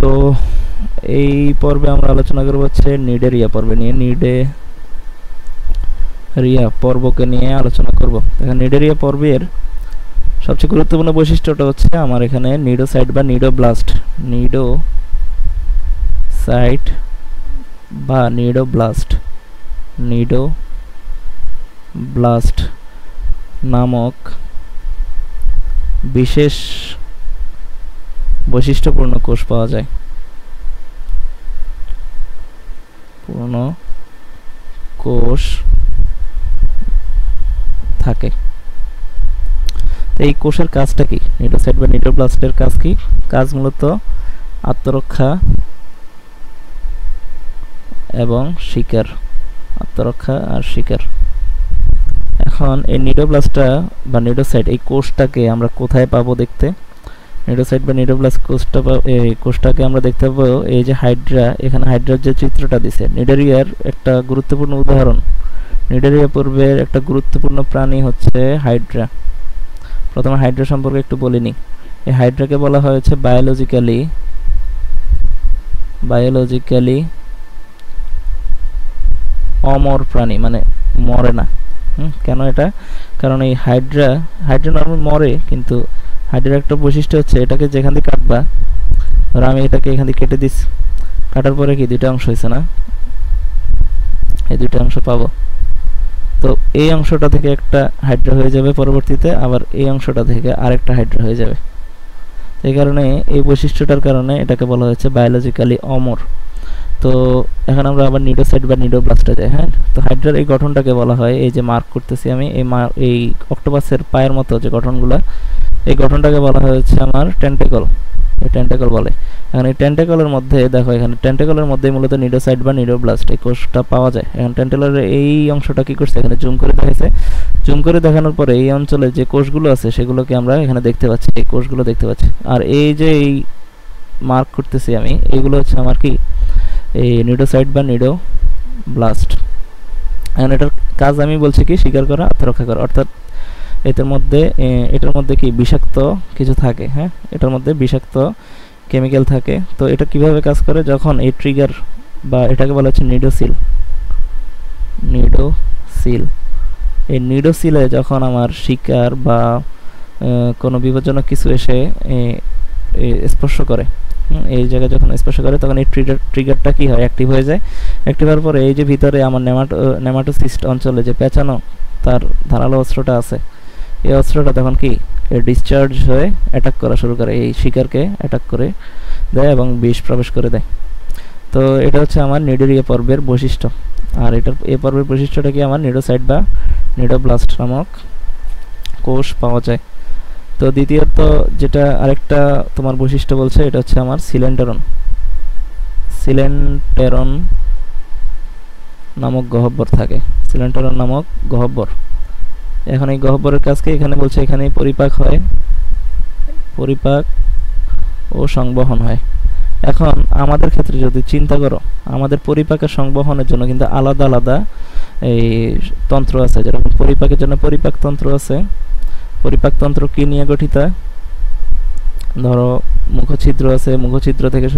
তো এই পর্বে আমরা আলোচনা করব হচ্ছে নিডেরিয়া পর্বে নিয়ে। নিডেরিয়া পর্বকে নিয়ে আলোচনা করব। দেখেন নিডেরিয়া পর্বের সবচেয়ে গুরুত্বপূর্ণ বৈশিষ্ট্যটা হচ্ছে আমার এখানে নিডোসাইট বা নিডোব্লাস্ট নিডোব্লাস্ট নামক বিশেষ বৈশিষ্ট্যপূর্ণ কোষ পাওয়া যায়। পূর্ণ কোষ থাকে। এই কোষের কাজটা কি? নিডোসাইট বা নিডোব্লাস্টের কাজ কি? কাজ মূলত আত্মরক্ষা এবং শিকার। আত্মরক্ষা আর শিকার। এখন এই নিডোব্লাস্টটা বা নিডোসাইট এই কোষটাকে আমরা কোথায় পাবো দেখতে? নিডোসাইট বা নিডোব্লাস্ট কোষটাকে আমরা দেখতে পাবো এই যে হাইড্রা, এখানে হাইড্রার যে চিত্রটা দিছে নিডেরিয়ার একটা গুরুত্বপূর্ণ উদাহরণ। নিডেরিয়া পর্বের একটা গুরুত্বপূর্ণ প্রাণী হচ্ছে হাইড্রা। প্রথমে হাইড্রা সম্পর্কে একটু বলিনি। এই হাইড্রাকে বলা হয়েছে বায়োলজিক্যালি অমর প্রাণী, মানে মরে না। কেন এটা? কারণ এই হাইড্রা নর্মাল মরে, কিন্তু হাইড্রার একটা বৈশিষ্ট্য হচ্ছে এটাকে যেখান থেকে কাটবা, ধরো আমি এটাকে এখান থেকে কেটে দিচ্ছি, কাটার পরে কি দুইটা অংশ হয়েছে না? এই দুইটা অংশ পাবো। তো এই অংশটা থেকে একটা হাইড্রা হয়ে যাবে পরবর্তীতে, আবার এই অংশটা থেকে আরেকটা হাইড্রা হয়ে যাবে। এই কারণে এই বৈশিষ্ট্যটার কারণে এটাকে বলা হয়েছে বায়োলজিক্যালি অমর। তো এখন আমরা আবার নিডোসাইট বা নিডোব্লাস্টে যাই। হ্যাঁ, তো হাইড্রার এই গঠনটাকে বলা হয়, এই যে মার্ক করতেছি আমি, এই অক্টোপাসের পায়ের মতো যে গঠনগুলো, এই গঠনটাকে বলা হয়েছে আমার টেন্টেকল। এই টেন্টেকল বলে। এখন এই টেন্টেকলের মধ্যে দেখো, এখানে টেন্টেকলের মধ্যে মূলত নিডোসাইট বা নিডোব্লাস্ট এই কোষটা পাওয়া যায়। এখন টেন্টেকলের এই অংশটা কি করছে, এখানে জুম করে দেখাইছে। জুম করে দেখানোর পরে এই অঞ্চলে যে কোষগুলো আছে সেগুলোকে আমরা এখানে দেখতে পাচ্ছি, এই কোষগুলো দেখতে পাচ্ছি। আর এই যে এই মার্ক করতেছি আমি, এইগুলো হচ্ছে আমার কি এই নিডোসাইট বা নিডোব্লাস্ট। এখন এটার কাজ আমি বলছি কি, শিকার করা, আত্মরক্ষা করা। অর্থাৎ এটার মধ্যে কি বিষাক্ত কিছু থাকে। হ্যাঁ, এটার মধ্যে বিষাক্ত কেমিক্যাল থাকে। তো এটা কিভাবে কাজ করে, যখন এই ট্রিগার বা এটাকে বলা হচ্ছে নিডোসিল, এই নিডোসিলে যখন আমার শিকার বা কোনো বিপজ্জনক কিছু এসে স্পর্শ করে, এই জায়গায় যখন স্পর্শ করে, তখন এই ট্রিগারটা কি হয়, অ্যাক্টিভ হয়ে যায়। অ্যাক্টিভ হওয়ার পরে এই যে ভিতরে আমার নেমাটোসিস্ট অঞ্চলে যে পেঁচানো তার ধারালো অস্ত্রটা আছে, এই অস্ত্রটা তখন কি ডিসচার্জ হয়ে অ্যাটাক করা শুরু করে, এই শিকারকে অ্যাটাক করে দেয় এবং বিষ প্রবেশ করে দেয়। তো এটা হচ্ছে আমার নিডেরিয়া পর্বের বৈশিষ্ট্য। আর এই পর্বের বৈশিষ্ট্যটা কি, আমার নিডোসাইট বা নিডোব্লাস্ট নামক কোষ পাওয়া যায়। তো দ্বিতীয়ত যেটা আরেকটা তোমার বৈশিষ্ট্য বলছে, এটা হচ্ছে আমার সিলেন্টেরন নামক গহ্বর থাকে। সিলেন্টেরন নামক গহ্বর। এখন এই গহ্বরের কাজকে এখানে বলছে, এখানে পরিপাক ও সংবহন হয়। এখন আমাদের ক্ষেত্রে যদি চিন্তা করো, আমাদের পরিপাকের সংবহনের জন্য কিন্তু আলাদা আলাদা এই তন্ত্র আছে। যেরকম পরিপাকের জন্য পরিপাক তন্ত্র আছে। পরিপাক তন্ত্র কি নিয়ে গঠিত? ধরো মুখছিদ্র আছে, মুখছিদ্র থেকে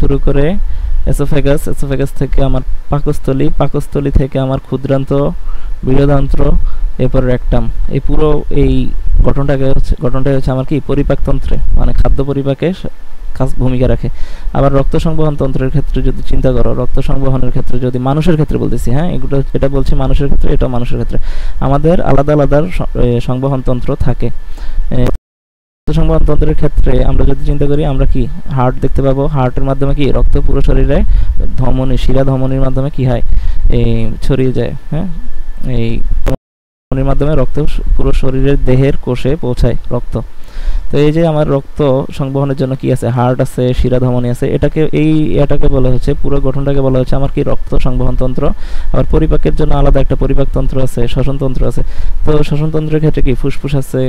শুরু করে এসোফেগাস থেকে আমার পাকস্থলী থেকে আমার ক্ষুদ্রান্ত, বৃহদান্ত্র, এরপর রেকটাম। এই পুরো এই গঠনটাই হচ্ছে আমার কি পরিপাক তন্ত্রে, মানে খাদ্য পরিপাকে ভূমিকা রাখে। আবার রক্ত সংবহন তন্ত্রের ক্ষেত্রে যদি চিন্তা করো, রক্ত সংবহনের ক্ষেত্রে যদি মানুষের ক্ষেত্রে বলতেছি, হ্যাঁ এটা বলছি মানুষের ক্ষেত্রে, এটা মানুষের ক্ষেত্রে আমাদের আলাদা আলাদা সংবহন তন্ত্র থাকে। সংবহন তন্ত্রের ক্ষেত্রে আমরা যদি চিন্তা করি, আমরা কি হার্ট দেখতে পাবো। হার্টের মাধ্যমে কি রক্ত পুরো শরীরে শিরা ধমনির মাধ্যমে কি হয়, এই ছড়িয়ে যায়। হ্যাঁ, এই ধমনির মাধ্যমে রক্ত পুরো শরীরের দেহের কোষে পৌঁছায় রক্ত। তো এই যে আমার রক্ত সংবহনের জন্য কি আছে, হার্ট আছে, শিরা ধমনী আছে। এটাকে বলা হচ্ছে, পুরো গঠনটাকে বলা হচ্ছে আমার কি রক্ত সংবহন তন্ত্র। আবার পরিপাকের জন্য আলাদা একটা পরিপাক তন্ত্র আছে, শ্বসন তন্ত্র আছে। তো শ্বসন তন্ত্রের ক্ষেত্রে কি ফুসফুস আছে,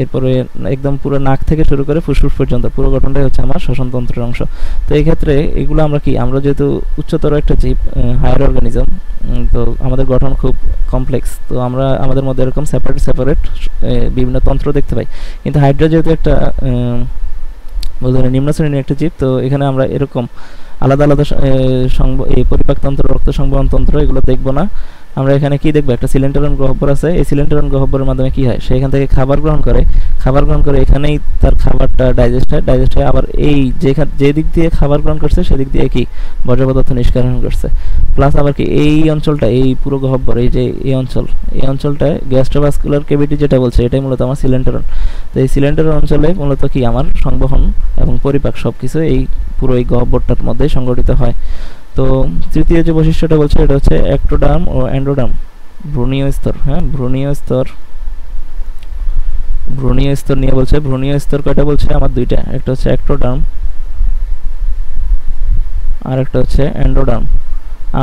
এরপরে একদম পুরো নাক থেকে শুরু করে ফুসফুস পর্যন্ত পুরো গঠনটাই হচ্ছে আমার শ্বসন তন্ত্রের অংশ। তো এই ক্ষেত্রে এগুলো আমরা যেহেতু উচ্চতর একটা জীব, হায়ার অর্গানিজম, তো আমাদের গঠন খুব কমপ্লেক্স। তো আমাদের মধ্যে এরকম সেপারেট বিভিন্ন তন্ত্র দেখতে পাই। কিন্তু হাইড্রা যেহেতু একটা ওজনে নিম্ন শ্রেণীর একটা জীব। তো এখানে আমরা এরকম আলাদা আলাদা এই পরিপাকতন্ত্র, রক্ত সংবহন তন্ত্র এগুলো দেখব না। আমরা এখানে কি দেখব, একটা সিলিন্ডারন গহ্বর আছে। এই সিলিন্ডারন গহ্বরের মাধ্যমে কি হয়, সে এখান থেকে খাবার গ্রহণ করে। খাবার গ্রহণ করে এখানেই তার খাবারটা ডাইজেস্ট হয়। আবার এই যে দিক দিয়ে খাবার গ্রহণ করছে সেদিক দিয়ে কি বর্জ্য পদার্থ নিষ্কাশন করছে। প্লাস আবার কি এই অঞ্চলটা, এই পুরো গহ্বর, এই যে এই অঞ্চলটায় গ্যাস্ট্রোভাস্কুলার ক্যাভিটি যেটা বলছে, এটাই মূলত আমার সিলিন্ডারন। তো এই সিলিন্ডারন অঞ্চলে মূলত কি আমার সংবহন এবং পরিপাক সবকিছু এই পুরো এই গহ্বরটার মধ্যে সংগঠিত হয়। তো তৃতীয় যে বৈশিষ্ট্যটা বলছে এটা হচ্ছে অ্যাক্টোডার্ম ও এন্ডোডার্ম, ভ্রূণীয় স্তর। হ্যাঁ, ভ্রূণীয় স্তর নিয়ে বলছে। ভ্রূণীয় স্তর কয়টা বলছে আমার? দুইটা, একটা হচ্ছে অ্যাক্টোডার্ম আর একটা হচ্ছে এন্ডোডার্ম।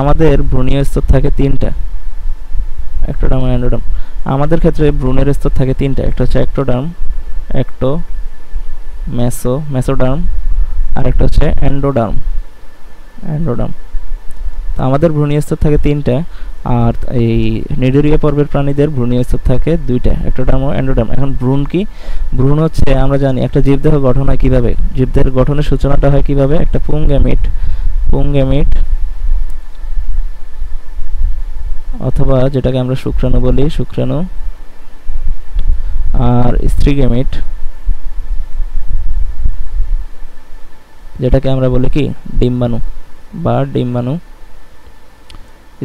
আমাদের ভ্রূণীয় স্তর থাকে তিনটা, অ্যাক্টোডার্ম আর এন্ডোডার্ম। আমাদের ক্ষেত্রে ভ্রূণের স্তর থাকে তিনটা, একটা হচ্ছে অ্যাক্টোডার্ম, মেসোডার্ম আর একটা হচ্ছে এন্ডোডার্ম। তো আমাদের ভ্রূণীয় স্তর থাকে তিনটা, আর এই নিডারিয়া পর্বের প্রাণীদের ভ্রূণীয় স্তর থাকে দুইটা, অ্যাক্টোডার্ম ও এন্ডোডার্ম। এখন ভ্রূণ কি? ভ্রূণ হচ্ছে আমরা জানি একটা জীবদেহ গঠন হয় কিভাবে, জীবদেহের গঠনের সূচনাটা হয় কিভাবে, একটা পুংগ্যামিট অথবা যেটাকে আমরা শুক্রাণু বলি, শুক্রাণু, আর স্ত্রীগ্যামিট যেটাকে আমরা বলি কি ডিম্বাণু বা ডিম্বাণু।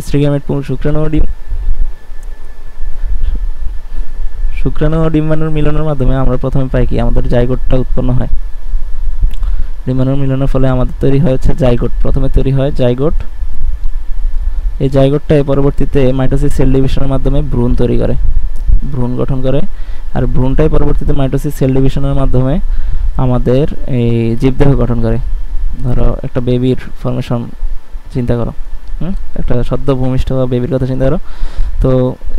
স্ত্রীগ্যামিট, শুক্রাণু ও ডিম্বাণুর মিলনের মাধ্যমে আমরা প্রথমে পাই কি আমাদের জাইগোটটা উৎপন্ন হয়। ডিম্বাণুর মিলনের ফলে আমাদের তৈরি হয় হচ্ছে জাইগোট। প্রথমে তৈরি হয় জাইগোট। এই জাইগোটটাই পরবর্তীতে মাইটোসিস সেল ডিভিশনের মাধ্যমে ভ্রূণ তৈরি করে, ভ্রূণ গঠন করে। আর ভ্রূণটাই পরবর্তীতে মাইটোসিস সেল ডিভিশনের মাধ্যমে আমাদের এই জীবদেহ গঠন করে। ধরো একটা বেবির ফর্মেশন চিন্তা করো, একটা সদ্য ভূমিষ্ঠ বেবির কথা চিন্তা করো। তো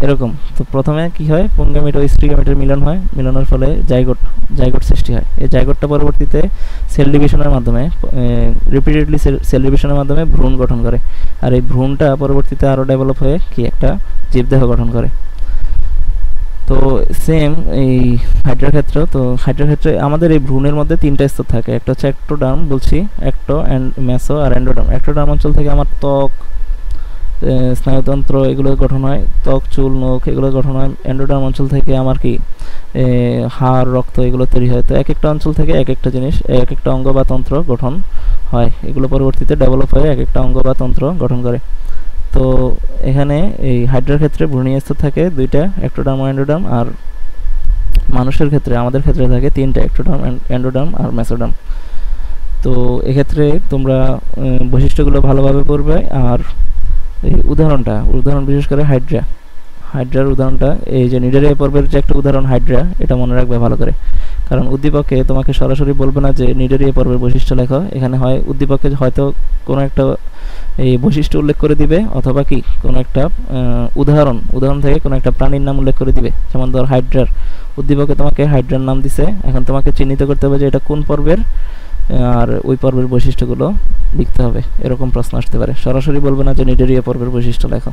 এরকম, তো প্রথমে কি হয়, পুংগ্যামিট ও স্ত্রীগ্যামিটের মিলন হয়, মিলনের ফলে জাইগোট সৃষ্টি হয়। এই জাইগোটটা পরবর্তীতে সেল ডিভিশনের মাধ্যমে রিপিটেডলি সেল ডিভিশনের মাধ্যমে ভ্রূণ গঠন করে। আর এই ভ্রূণটা পরবর্তীতে আরও ডেভেলপ হয়ে কি একটা জীবদেহ গঠন করে। তো সেম এই হাইড্রার ক্ষেত্রেও, তো হাইড্রার ক্ষেত্রে আমাদের এই ভ্রূণের মধ্যে তিনটা স্তর থাকে, একটা হচ্ছে অ্যাক্টোডার্ম বলছি, মেসো আর এন্ডোডার্ম। অ্যাক্টোডার্ম অঞ্চল থেকে আমার ত্বক, স্নায়ুতন্ত্র এগুলো গঠন হয়, ত্বক, চুল, নখ এগুলো গঠন হয়। এন্ডোডার্ম অঞ্চল থেকে আমার কি হাড়, রক্ত এগুলো তৈরি হয়। তো এক একটা অঞ্চল থেকে এক একটা জিনিস, এক একটা অঙ্গ বা তন্ত্র গঠন হয়। এগুলো পরবর্তীতে ডেভেলপ হয়ে এক একটা অঙ্গ বা তন্ত্র গঠন করে। তো এখানে এই হাইড্রার ক্ষেত্রে ভ্রূণীয় স্তর থাকে দুইটা, অ্যাক্টোডার্ম ও এন্ডোডার্ম। আর মানুষের ক্ষেত্রে, আমাদের ক্ষেত্রে থাকে তিনটা, অ্যাক্টোডার্ম, এন্ডোডার্ম আর মেসোডার্ম। তো এক্ষেত্রে তোমরা বৈশিষ্ট্যগুলো ভালোভাবে পড়বে। আর এই উদাহরণ বিশেষ করে হাইড্রার উদাহরণটা, এই যে নিডারিয়া পর্বের যে একটা উদাহরণ হাইড্রা, এটা মনে রাখবে ভালো করে। কারণ উদ্দীপকে তোমাকে সরাসরি বলবে না যে নিডারিয়া পর্বের বৈশিষ্ট্য লেখো। এখানে হয় উদ্দীপকে হয়তো কোনো একটা এই বৈশিষ্ট্য উল্লেখ করে দিবে, অথবা কি কোনো একটা উদাহরণ থেকে কোনো একটা প্রাণীর নাম উল্লেখ করে দিবে। যেমন ধর হাইড্রার উদ্দীপকে তোমাকে হাইড্রার নাম দিছে, এখন তোমাকে চিহ্নিত করতে হবে যে এটা কোন পর্বের, আর ওই পর্বের বৈশিষ্ট্যগুলো লিখতে হবে। এরকম প্রশ্ন আসতে পারে, সরাসরি বলবে না যে নিডারিয়া পর্বের বৈশিষ্ট্য লেখো।